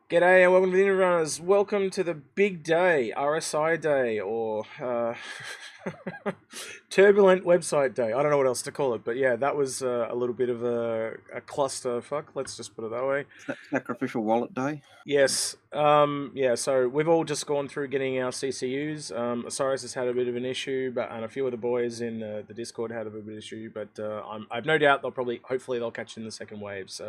G'day and welcome to the Inforunners. Welcome to the big day, RSI Day, or turbulent website day. I don't know what else to call it, but yeah, that was a little bit of a clusterfuck. Let's just put it that way. Sacrificial wallet day. Yes. Yeah. So we've all just gone through getting our CCUs. Osiris has had a bit of an issue, and a few of the boys in the Discord had a bit of an issue. But I've no doubt hopefully they'll catch in the second waves.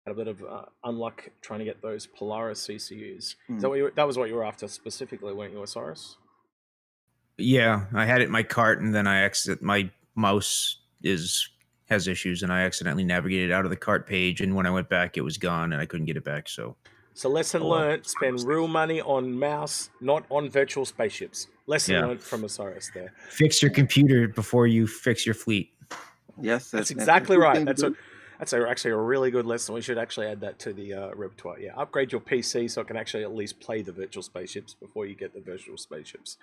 Had a bit of unluck trying to get those Polaris CCUs. Is that was what you were after specifically, weren't you, Osiris? Yeah, I had it in my cart, and then my mouse has issues, and I accidentally navigated out of the cart page, and when I went back, it was gone, and I couldn't get it back. So lesson learned: spend real money on mouse, not on virtual spaceships. Lesson learned from Osiris there. Fix your computer before you fix your fleet. Yes, that's exactly right. That's actually a really good lesson. We should actually add that to the repertoire. Yeah, upgrade your PC so it can actually at least play the virtual spaceships before you get the virtual spaceships.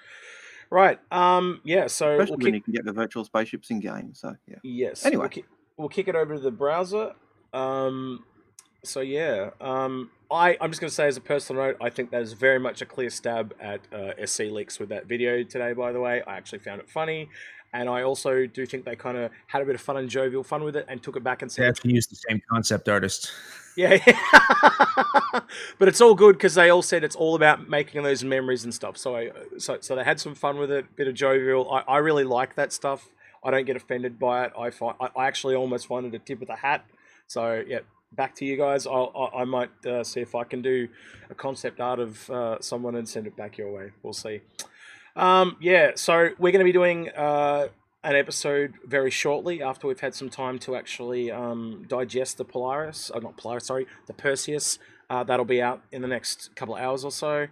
Right. Yeah. So especially when you can get the virtual spaceships in game. So yeah. Yes. Anyway, we'll kick it over to the browser. So yeah. I'm just going to say as a personal note, I think that is very much a clear stab at SC Leaks with that video today. By the way, I actually found it funny. And I also do think they kind of had a bit of fun and jovial fun with it and took it back and said... They actually used the same concept artist. Yeah. But it's all good because they all said it's all about making those memories and stuff. So they had some fun with it, bit of jovial. I really like that stuff. I don't get offended by it. I actually almost find it a tip of the hat. So, yeah, back to you guys. I might see if I can do a concept art of someone and send it back your way. We'll see. Yeah, so we're going to be doing an episode very shortly after we've had some time to actually digest the the Perseus. That'll be out in the next couple of hours or so.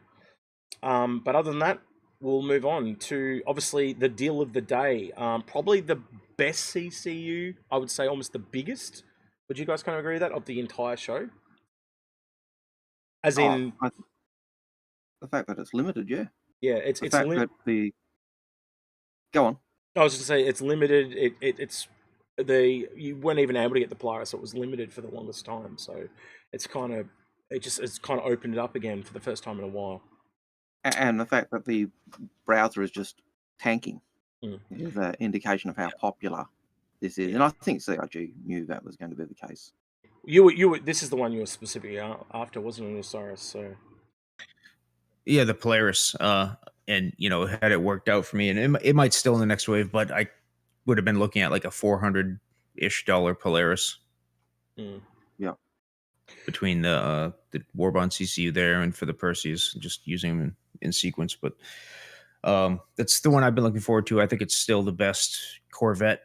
But other than that, we'll move on to, obviously, the deal of the day. Probably the best CCU, I would say almost the biggest. Would you guys kind of agree with that, of the entire show? As in... the fact that it's limited, yeah. Yeah, it's limited. Go on. I was just going to say it's limited. You weren't even able to get the Polaris. So it was limited for the longest time. So it's kind of opened it up again for the first time in a while. And the fact that the browser is just tanking is an indication of how popular this is. And I think CIG knew that was going to be the case. This is the one you were specifically after, wasn't it, Osiris? So. Yeah, the Polaris, and had it worked out for me, and it might still in the next wave, but I would have been looking at like a $400-ish Polaris. Yeah, between the Warbond CCU there and for the Perseus, just using them in sequence. But that's the one I've been looking forward to. I think it's still the best Corvette,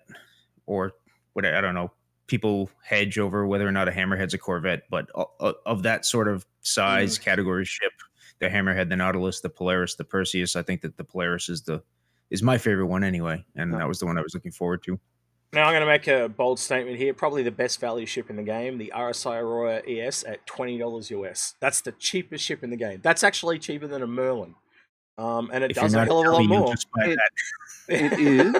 or what, I don't know. People hedge over whether or not a Hammerhead's a Corvette, but of that sort of size category ship. The Hammerhead, the Nautilus, the Polaris, the Perseus. I think that the Polaris is my favorite one anyway, and that was the one I was looking forward to. Now I'm going to make a bold statement here. Probably the best value ship in the game, the RSI Aurora ES at $20 US. That's the cheapest ship in the game. That's actually cheaper than a Merlin, and it does a hell of a lot more. It is,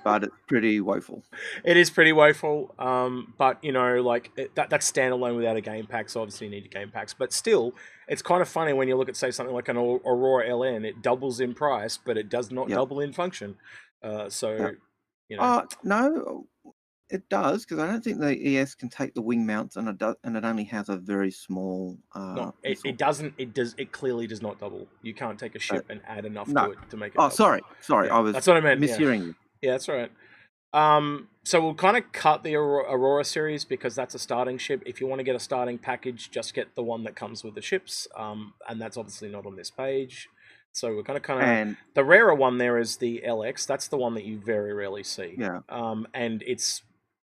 but it's pretty woeful. It is pretty woeful, but that's standalone without a game pack, so obviously you need game packs. But still, it's kind of funny when you look at, say, something like an Aurora LN. It doubles in price, but it does not double in function. No, it does, because I don't think the ES can take the wing mounts, and it only has a very small. No, it doesn't. It clearly does not double. You can't take a ship and add enough to it to make it. Oh, double. Sorry, yeah, that's what I meant. Mishearing you. Yeah, that's right. So we'll kind of cut the Aurora series because that's a starting ship. If you want to get a starting package, just get the one that comes with the ships. And that's obviously not on this page. So we're kind of the rarer one there is the LX. That's the one that you very rarely see. Yeah. And it's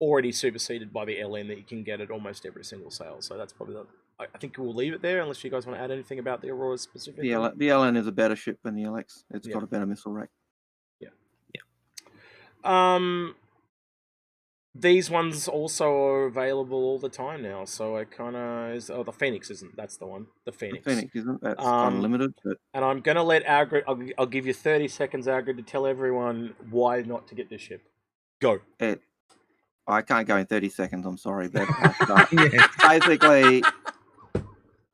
already superseded by the LN that you can get at almost every single sale. So that's probably I think we'll leave it there unless you guys want to add anything about the Aurora specifically. The LN is a better ship than the LX. It's got a better missile rack. Yeah. These ones also are available all the time now, so I kind of... the Phoenix isn't. That's the one. The Phoenix. The Phoenix isn't. That's unlimited. But... And I'm going to let Algared... I'll give you 30 seconds, Algared, to tell everyone why not to get this ship. Go. I can't go in 30 seconds, I'm sorry. But basically,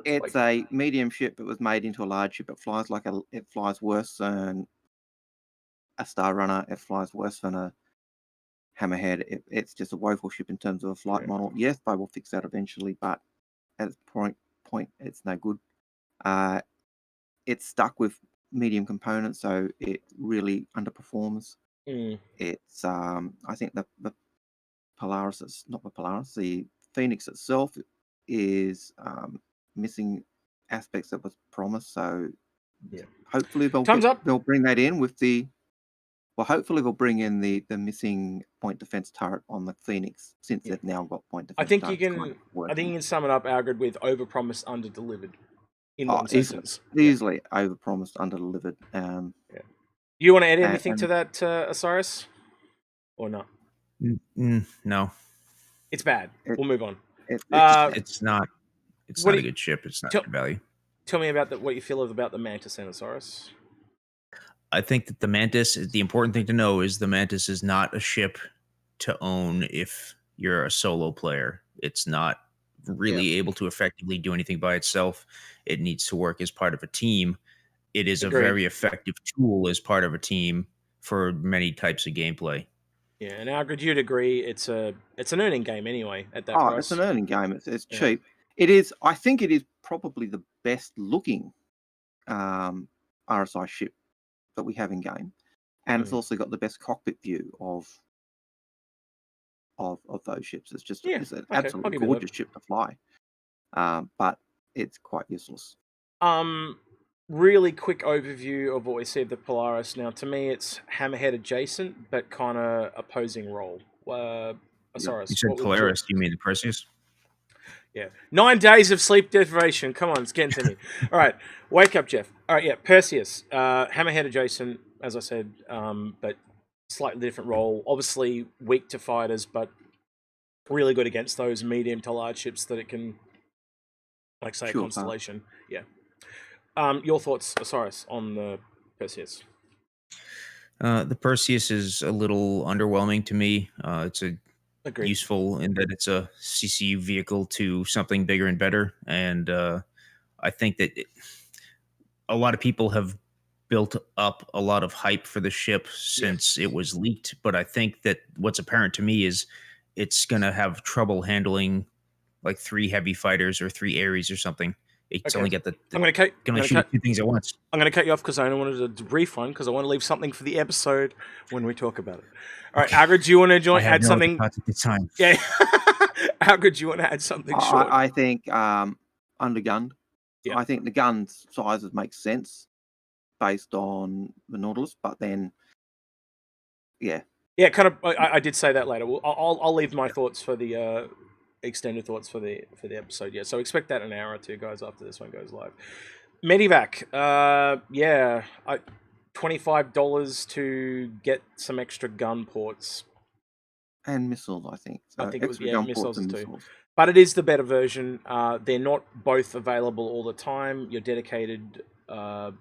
It's a medium ship that was made into a large ship. It flies it flies worse than a Star Runner. It flies worse than a Hammerhead. It's just a woeful ship in terms of a flight model. Yes, they will fix that eventually, but at this point, it's no good. It's stuck with medium components, so it really underperforms. It's I think the Polaris, the Phoenix itself is missing aspects that was promised. So hopefully they'll bring that in with hopefully they'll bring in the missing point defense turret on the Phoenix, since they've now got point defense. I think you can sum it up, Algared, with overpromised, underdelivered. In one sentence. Easily overpromised, underdelivered. You want to add anything to that, Osiris, or not? No. It's bad. We'll move on. It's not a good ship. It's not good value. Tell me about what you feel about the Mantis and Osiris. I think that the important thing to know is the Mantis is not a ship to own if you're a solo player. It's not really able to effectively do anything by itself. It needs to work as part of a team. It is a very effective tool as part of a team for many types of gameplay. Yeah, and Algared, you'd agree it's an earning game anyway at that price. It's an earning game. It's cheap. It is. I think it is probably the best looking RSI ship that we have in game, and it's also got the best cockpit view of those ships. It's just it's an absolutely gorgeous ship to fly, but it's quite useless. Really quick overview of what we see of the Polaris. Now, to me, it's Hammerhead adjacent, but kind of opposing role. Osiris, you said Polaris. You mean the Perseus? Yeah. 9 days of sleep deprivation. Come on, it's getting to me. All right, wake up, Jeff. All right, Perseus. Hammerhead adjacent, as I said, but slightly different role. Obviously weak to fighters, but really good against those medium to large ships that it can, like, say, a Constellation. Yeah. Your thoughts, Osiris, on the Perseus? The Perseus is a little underwhelming to me. It's useful in that it's a CC vehicle to something bigger and better, and I think that a lot of people have built up a lot of hype for the ship since it was leaked, but I think that what's apparent to me is it's going to have trouble handling like 3 heavy fighters or 3 Ares or something. It's only got I'm going to shoot 2 things at once. I'm going to cut you off because I only wanted to brief one because I want to leave something for the episode when we talk about it. All right, Algared, do you want to add something? Time. Yeah. Algared, do you want to add something short? I think undergunned. I think the gun sizes make sense based on the Nautilus, but then, kind of. I did say that later. I'll leave my thoughts for the extended thoughts for the episode. Yeah, so expect that in an hour or two, guys, after this one goes live. Medivac, $25 to get some extra gun ports and missiles. I think it was missiles too. But it is the better version. They're not both available all the time. You're dedicated. I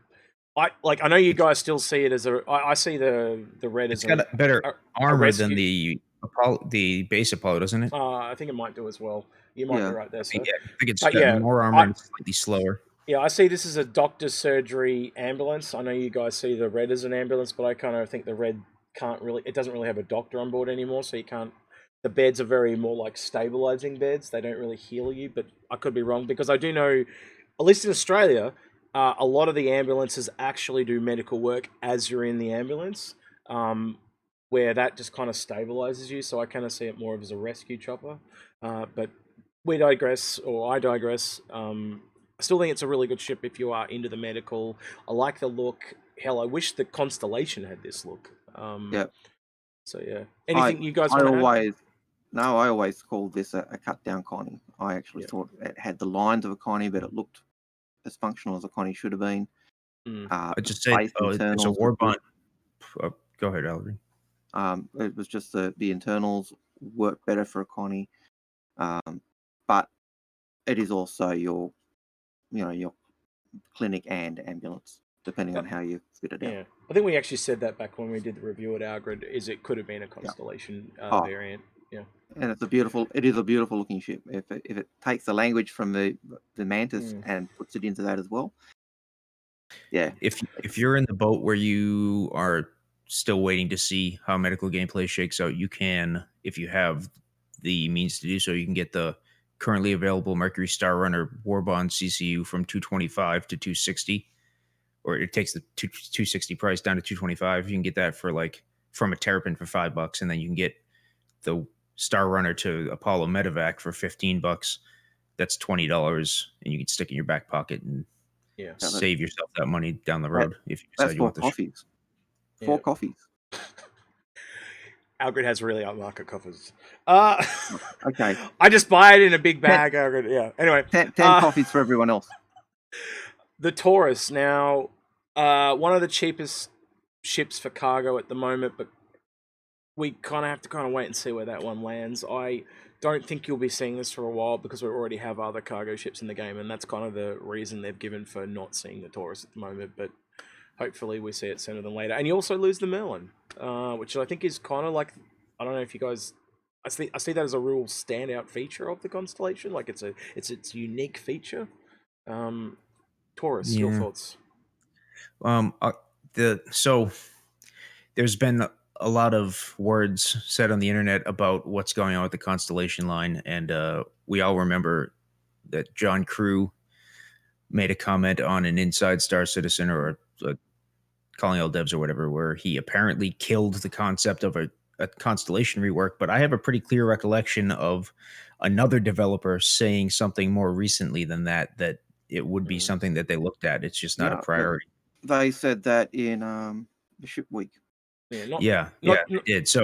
know you guys still see it as I see the red as got a better armor than the base Apollo, doesn't it? I think it might do as well. You might be right there. So. I think it's got more armor and slightly slower. Yeah, I see this as a doctor's surgery ambulance. I know you guys see the red as an ambulance, but I kind of think the red doesn't really have a doctor on board anymore, so you can't. The beds are very more like stabilizing beds. They don't really heal you, but I could be wrong because I do know, at least in Australia, a lot of the ambulances actually do medical work as you're in the ambulance, where that just kind of stabilizes you. So I kind of see it more as a rescue chopper. But I digress. I still think it's a really good ship if you are into the medical. I like the look. Hell, I wish the Constellation had this look. So yeah. Anything you guys want to add? I always called this a cut down Connie. I actually thought it had the lines of a Connie, but it looked as functional as a Connie should have been. I just say it's a warbond. Go ahead, Algared. It was just the internals work better for a Connie, but it is also your clinic and ambulance, depending on how you fit it out. I think we actually said that back when we did the review at Algared, is it could have been a Constellation variant. Yeah. And it is a beautiful looking ship. If it takes the language from the Mantis and puts it into that as well. Yeah. If you're in the boat where you are still waiting to see how medical gameplay shakes out, you can, if you have the means to do so, you can get the currently available Mercury Star Runner Warbond CCU from 225 to 260, or it takes the 260 price down to 225. You can get that for like from a Terrapin for $5, and then you can get the Star Runner to Apollo Medevac for $15. That's $20, and you can stick it in your back pocket and save yourself that money down the road if you decide That's you 4 want the coffees. 4 coffees. Algared has really upmarket coffers. Okay. I just buy it in a big bag, Algared. Yeah. Anyway. 10 coffees for everyone else. The Taurus, now, one of the cheapest ships for cargo at the moment, but we kind of have to wait and see where that one lands. I don't think you'll be seeing this for a while because we already have other cargo ships in the game, and that's kind of the reason they've given for not seeing the Taurus at the moment, but hopefully we see it sooner than later. And you also lose the Merlin, which I think is kind of like, I don't know if you guys, I see that as a real standout feature of the Constellation. Like it's its unique feature. Taurus, your thoughts? So there's been a lot of words said on the internet about what's going on with the Constellation line, and we all remember that John Crew made a comment on an Inside Star Citizen or Calling All Devs or whatever, where he apparently killed the concept of a Constellation rework. But I have a pretty clear recollection of another developer saying something more recently than that it would be something that they looked at. It's just not a priority. They said that in the Ship Week. Yeah, they did. So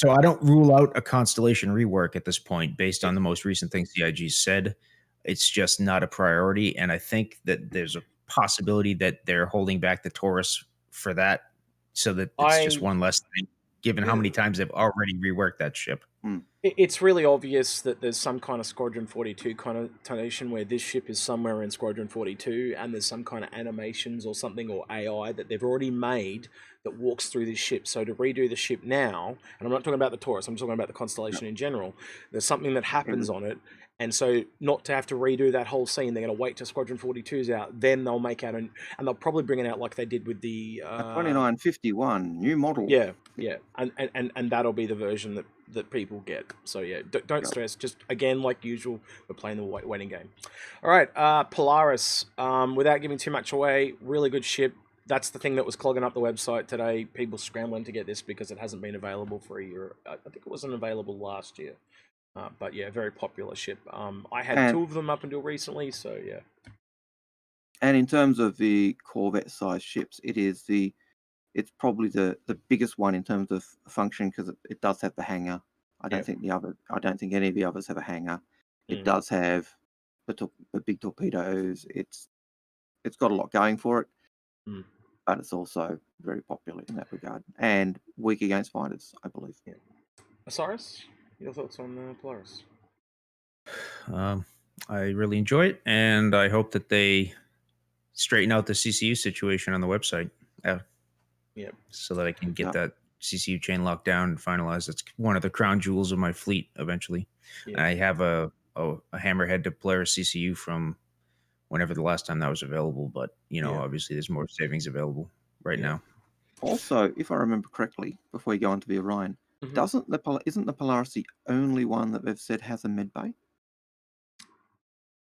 I don't rule out a Constellation rework at this point based on the most recent things CIG said. It's just not a priority, and I think that there's a possibility that they're holding back the Taurus for that, so that it's just one less thing, given how many times they've already reworked that ship. It's really obvious that there's some kind of Squadron 42 connotation where this ship is somewhere in Squadron 42, and there's some kind of animations or something or AI that they've already made that walks through this ship. So to redo the ship now, and I'm not talking about the Taurus, I'm talking about the Constellation in general, there's something that happens on it, and so not to have to redo that whole scene, they're going to wait till Squadron 42's out, then they'll make out, and they'll probably bring it out like they did with the 2951 new model. Yeah, and that'll be the version that people get. So yeah, don't stress. Just again, like usual, we're playing the waiting game. All right, Polaris. Without giving too much away, really good ship. That's the thing that was clogging up the website today. People scrambling to get this because it hasn't been available for a year. I think it wasn't available last year. But yeah, very popular ship. I had 2 of them up until recently, so yeah. And in terms of the Corvette size ships, it's probably the biggest one in terms of function because it does have the hangar. I don't think any of the others have a hangar. It does have the big torpedoes. It's got a lot going for it, but it's also very popular in that regard and weak against fighters, I believe. Yeah. Osiris, your thoughts on Polaris? I really enjoy it, and I hope that they straighten out the CCU situation on the website. So that I can get that CCU chain locked down and finalized. It's one of the crown jewels of my fleet eventually. I have a Hammerhead to Polaris CCU from whenever the last time that was available, but obviously there's more savings available right now. Also, if I remember correctly, before you go on to the Orion, isn't the Polaris the only one that they've said has a med bay?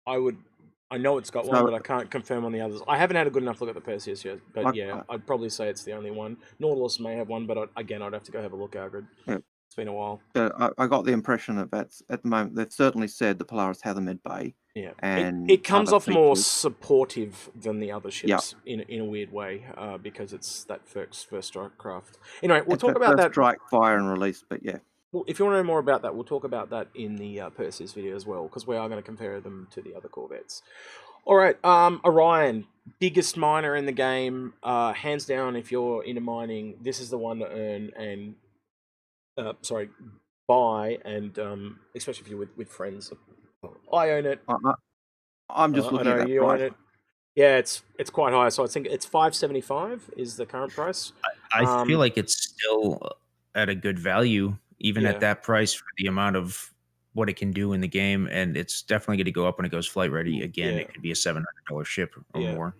I know it's got one, but I can't confirm on the others. I haven't had a good enough look at the Perseus yet, but I'd probably say it's the only one. Nautilus may have one, but again, I'd have to go have a look, Algared. Yeah. It's been a while. I got the impression that that's at the moment they've certainly said the Polaris has a med bay. Yeah, and it comes off more supportive than the other ships in a weird way because it's that first strike craft. Anyway, we'll talk about that. Strike, fire, and release, but yeah. Well, if you want to know more about that, we'll talk about that in the Perseus video as well, because we are going to compare them to the other Corvettes. All right, Orion, biggest miner in the game, hands down. If you're into mining, this is the one to earn and buy, and especially if you're with friends. I own it. I'm just looking at that you price. Own it. Yeah, it's quite high. So I think it's $575 is the current price. I feel like it's still at a good value, even Yeah. at that price for the amount of what it can do in the game, and it's definitely going to go up when it goes flight ready. Again, Yeah. it could be a $700 ship or Yeah. more.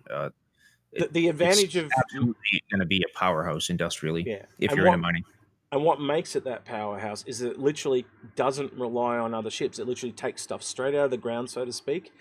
The advantage It's of absolutely going to be a powerhouse industrially yeah, if and you're into money. and what makes it that powerhouse is that it literally doesn't rely on other ships. It literally takes stuff straight out of the ground, so to speak,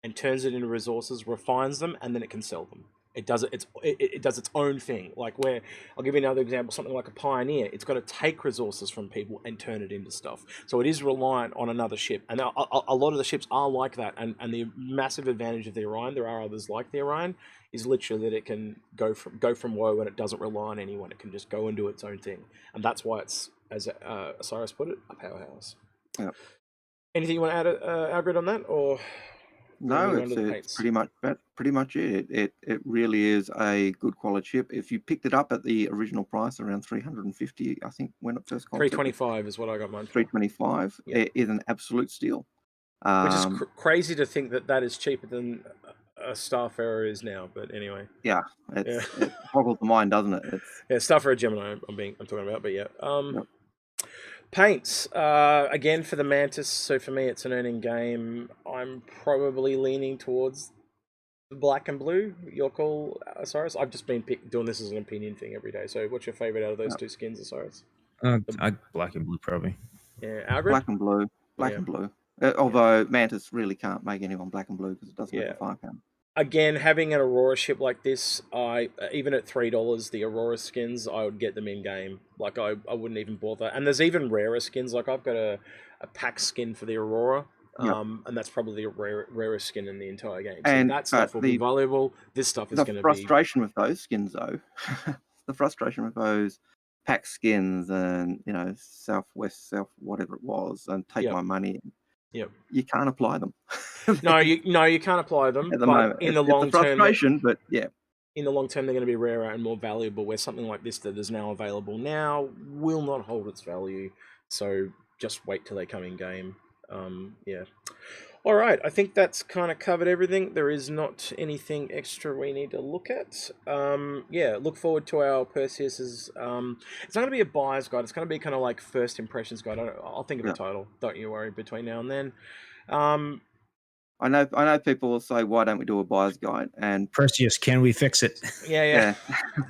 and turns it into resources, refines them, and then it can sell them. It does it does its own thing. Like where I'll give you another example, something like a Pioneer. It's got to take resources from people and turn it into stuff. So it is reliant on another ship, and a lot of the ships are like that. And the massive advantage of the Orion, there are others like the Orion, is literally that it can go from woe and it doesn't rely on anyone. It can just go and do its own thing, and that's why it's, as Osiris put it, a powerhouse. Yeah. Anything you want to add, Algared, on that, or No, it's pretty much it. It really is a good quality ship. If you picked it up at the original price around 350, I think when it first cost 325 is what I got mine for. 325, Yeah. it is an absolute steal. Which is crazy to think that is cheaper than a Starfarer is now. But anyway, Yeah, it boggles the mind, doesn't it? Starfarer Gemini I'm talking about, but yeah. Yep. Paints again for the Mantis. So for me, it's an earning game. I'm probably leaning towards black and blue. Your call, Osiris. I've just been doing this as an opinion thing every day. So what's your favorite out of those two skins, Osiris? Black and blue probably. Yeah, Algared? Black and blue. And blue. Although Mantis really can't make anyone black and blue because it doesn't have a 5 pound. Again, having an Aurora ship like this, even at $3, the Aurora skins, I would get them in game. Like I wouldn't even bother. And there's even rarer skins. Like I've got a pack skin for the Aurora, and that's probably the rarest skin in the entire game. So that stuff will be valuable. This stuff is going to be. The frustration with those skins, though, the frustration with those pack skins and Southwest, whatever it was, and take my money. Yep. You can't apply them. No, you can't apply them. At the moment, in the long term, but yeah. In the long term, they're going to be rarer and more valuable. Where something like this that is now available now will not hold its value. So just wait till they come in game. Yeah. All right, I think that's kind of covered everything. There is not anything extra we need to look at. Yeah, look forward to our Perseus's. It's not going to be a buyer's guide. It's going to be kind of like first impressions guide. I'll think of a title. Don't you worry. Between now and then. I know people will say, why don't we do a buyer's guide? And Perseus, can we fix it? Yeah.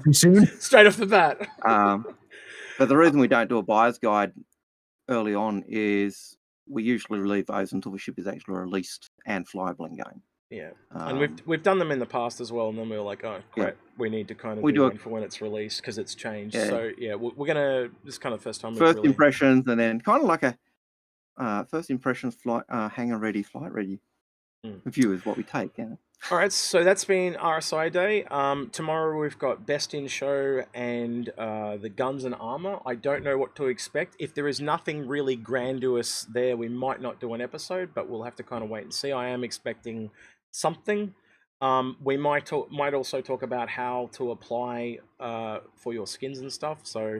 Too soon? Straight off the bat. But the reason we don't do a buyer's guide early on is we usually leave those until the ship is actually released and flyable in game. Yeah, and we've done them in the past as well, and then we were like, oh, crap, we need to kind of do one for when it's released because it's changed. Yeah. So yeah, we're gonna this kind of first time. First impressions, and then kind of like a first impressions flight, hangar ready, flight ready. View is what we take. Yeah. All right, so that's been RSI Day. Tomorrow we've got Best in Show and the Guns and Armor. I don't know what to expect. If there is nothing really grandiose there, we might not do an episode, but we'll have to kind of wait and see. I am expecting something. We might also talk about how to apply for your skins and stuff. So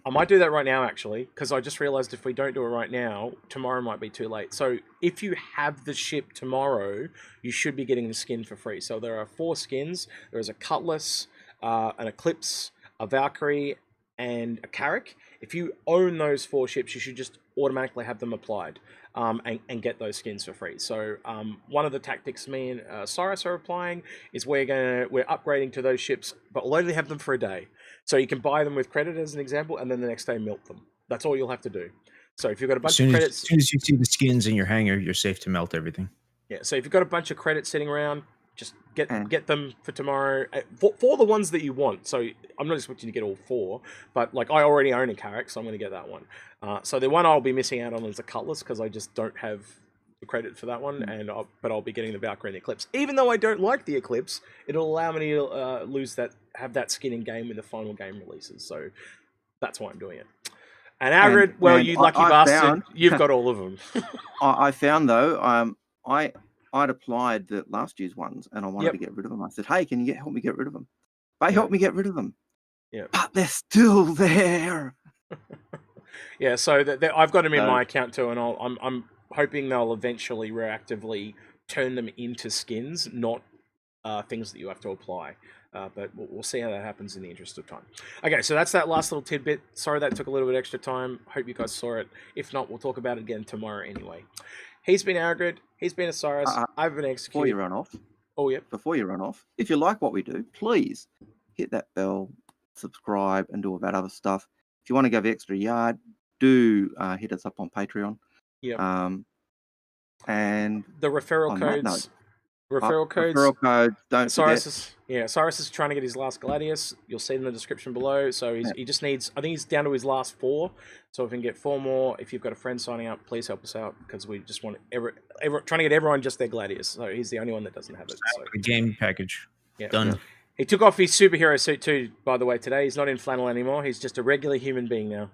I might do that right now, actually, because I just realized if we don't do it right now, tomorrow might be too late. So if you have the ship tomorrow, you should be getting the skin for free. So there are 4 skins. There is a Cutlass, an Eclipse, a Valkyrie, and a Carrack. If you own those 4 ships, you should just automatically have them applied and get those skins for free. So one of the tactics me and Osiris are applying is we're upgrading to those ships, but we'll only have them for a day. So you can buy them with credit as an example, and then the next day melt them. That's all you'll have to do. So if you've got a bunch of credits... As soon as you see the skins in your hangar, you're safe to melt everything. Yeah, so if you've got a bunch of credits sitting around, just get them for tomorrow. For the ones that you want. So I'm not expecting you to get all 4, but like I already own a Carrack, so I'm going to get that one. So the one I'll be missing out on is the Cutlass, because I just don't have the credit for that one, but I'll be getting the Valkyrie and the Eclipse. Even though I don't like the Eclipse, it'll allow me to have that skin in game when the final game releases. So that's why I'm doing it. And Algared, you lucky bastard, you've got all of them. I found though, I'd applied the last year's ones, and I wanted to get rid of them. I said, "Hey, can you help me get rid of them?" They helped me get rid of them. Yeah, but they're still there. Yeah, so I've got them in my account too, and I'm hoping they'll eventually reactively turn them into skins, not things that you have to apply. But we'll see how that happens in the interest of time. Okay, so that's that last little tidbit. Sorry that took a little bit extra time. Hope you guys saw it. If not, we'll talk about it again tomorrow anyway. He's been Algared. He's been Osiris. I've been Execute. Before you run off. Oh, yeah. Before you run off, if you like what we do, please hit that bell, subscribe, and do all that other stuff. If you want to go the extra yard, do hit us up on Patreon. Yeah. And the referral codes. Referral codes. Don't Osiris is trying to get his last Gladius. You'll see it in the description below. So he just needs, I think he's down to his last 4. So if we can get 4 more, if you've got a friend signing up, please help us out, because we just want trying to get everyone just their Gladius. So he's the only one that doesn't have it. So. The game package. Yeah. Done. Yeah. He took off his superhero suit too, by the way, today. He's not in flannel anymore. He's just a regular human being now.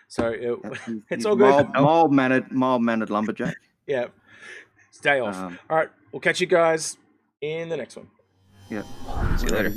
So it's all good. Mild-mannered lumberjack. Yeah. It's day off. All right. We'll catch you guys in the next one. Yeah. See you later.